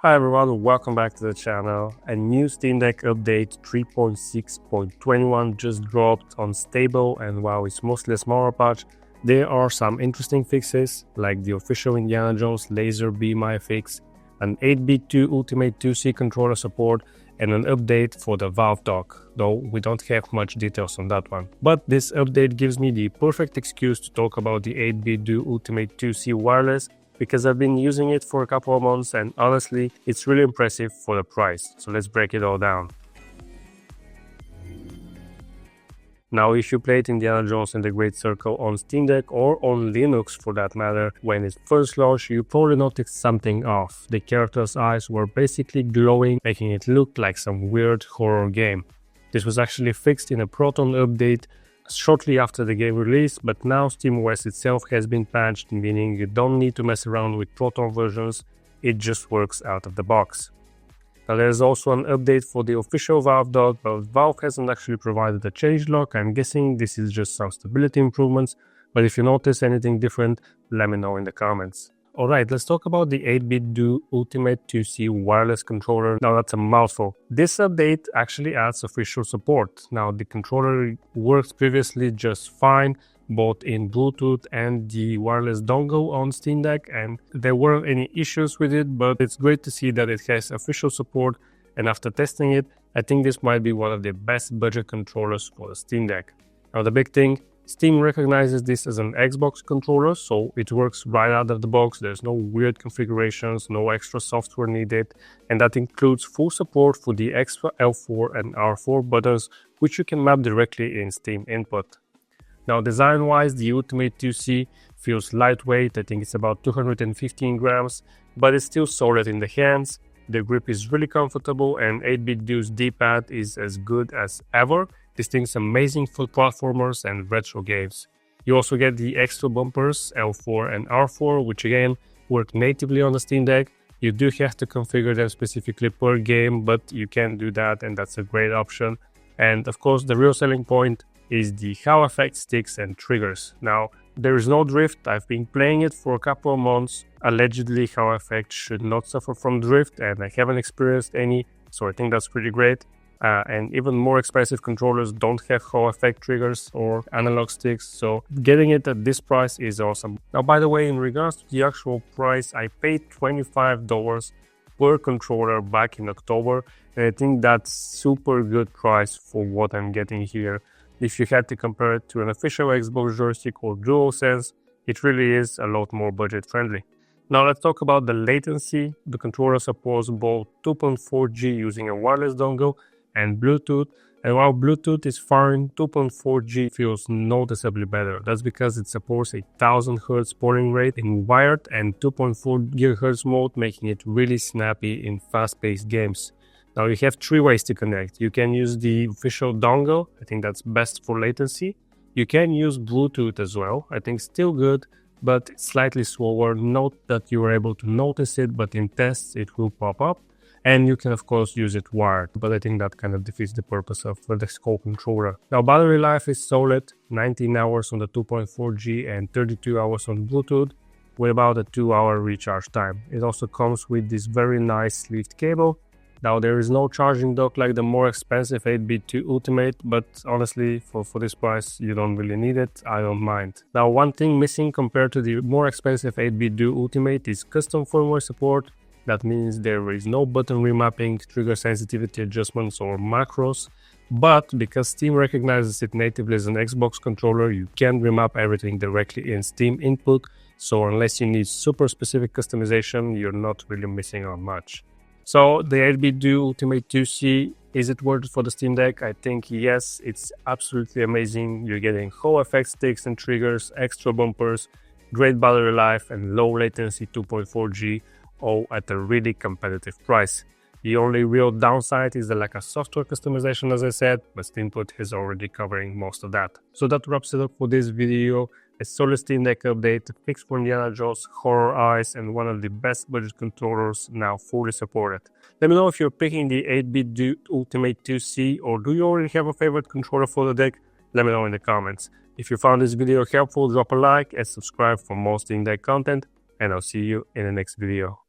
Hi everyone, welcome back to the channel. A new Steam Deck update 3.6.21 just dropped on stable, and while it's mostly a smaller patch, there are some interesting fixes like the official Indiana Jones laser beam eye fix, an 8BitDo Ultimate 2C controller support, and an update for the Valve dock, though we don't have much details on that one. But this update gives me the perfect excuse to talk about the 8BitDo Ultimate 2C wireless, because I've been using it for a couple of months and honestly, it's really impressive for the price. So let's break it all down. Now, if you played Indiana Jones and the Great Circle on Steam Deck or on Linux for that matter, when it first launched, you probably noticed something off. The character's eyes were basically glowing, making it look like some weird horror game. This was actually fixed in a Proton update shortly after the game release, but now SteamOS itself has been patched, meaning you don't need to mess around with Proton versions, it just works out of the box. Now there's also an update for the official Valve dock, but Valve hasn't actually provided a changelog. I'm guessing this is just some stability improvements, but if you notice anything different, let me know in the comments. Alright, let's talk about the 8BitDo Ultimate 2C wireless controller. Now that's a mouthful. This update actually adds official support. Now the controller worked previously just fine, both in Bluetooth and the wireless dongle on Steam Deck, and there weren't any issues with it, but it's great to see that it has official support, and after testing it, I think this might be one of the best budget controllers for the Steam Deck. Now the big thing, Steam recognizes this as an Xbox controller, so it works right out of the box. There's no weird configurations, no extra software needed, and that includes full support for the extra L4 and R4 buttons, which you can map directly in Steam Input. Now, design-wise, the Ultimate 2C feels lightweight. I think it's about 215 grams, but it's still solid in the hands. The grip is really comfortable, and 8BitDo's D-pad is as good as ever. This thing's amazing for platformers and retro games. You also get the extra bumpers, L4 and R4, which again work natively on the Steam Deck. You do have to configure them specifically per game, but you can do that, and that's a great option. And of course, the real selling point is the Hall Effect sticks and triggers. Now, there is no drift. I've been playing it for a couple of months. Allegedly, Hall Effect should not suffer from drift, and I haven't experienced any, so I think that's pretty great. And even more expensive controllers don't have Hall Effect triggers or analog sticks, so getting it at this price is awesome. Now, by the way, in regards to the actual price, I paid $25 per controller back in October, and I think that's super good price for what I'm getting here. If you had to compare it to an official Xbox joystick or DualSense, it really is a lot more budget friendly. Now let's talk about the latency. The controller supports both 2.4G using a wireless dongle and Bluetooth, and while Bluetooth is fine, 2.4G feels noticeably better. That's because it supports a 1000 Hz polling rate in wired and 2.4 GHz mode, making it really snappy in fast-paced games. Now you have three ways to connect. You can use the official dongle, I think that's best for latency. You can use Bluetooth as well, I think still good, but slightly slower. Note that you are able to notice it, but in tests it will pop up. And you can of course use it wired, but I think that kind of defeats the purpose of the whole controller. Now battery life is solid, 19 hours on the 2.4G and 32 hours on Bluetooth, with about a 2-hour recharge time. It also comes with this very nice sleeved cable. Now there is no charging dock like the more expensive 8BitDo Ultimate, but honestly for this price you don't really need it, I don't mind. Now one thing missing compared to the more expensive 8BitDo Ultimate is custom firmware support. That means there is no button remapping, trigger sensitivity adjustments or macros, but because Steam recognizes it natively as an Xbox controller, you can remap everything directly in Steam Input, so unless you need super specific customization, you're not really missing on much. So the 8BitDo Ultimate 2C, is it worth it for the Steam Deck? I think yes, it's absolutely amazing. You're getting Hall Effect sticks and triggers, extra bumpers, great battery life, and low latency 2.4G, all at a really competitive price. The only real downside is the lack of software customization, as I said, but SteamPut is already covering most of that. So that wraps it up for this video. A solid Steam Deck update, a fix for Indiana Jones, horror eyes, and one of the best budget controllers now fully supported. Let me know if you're picking the 8BitDo Ultimate 2C, or do you already have a favorite controller for the deck? Let me know in the comments. If you found this video helpful, drop a like and subscribe for more Steam Deck content, and I'll see you in the next video.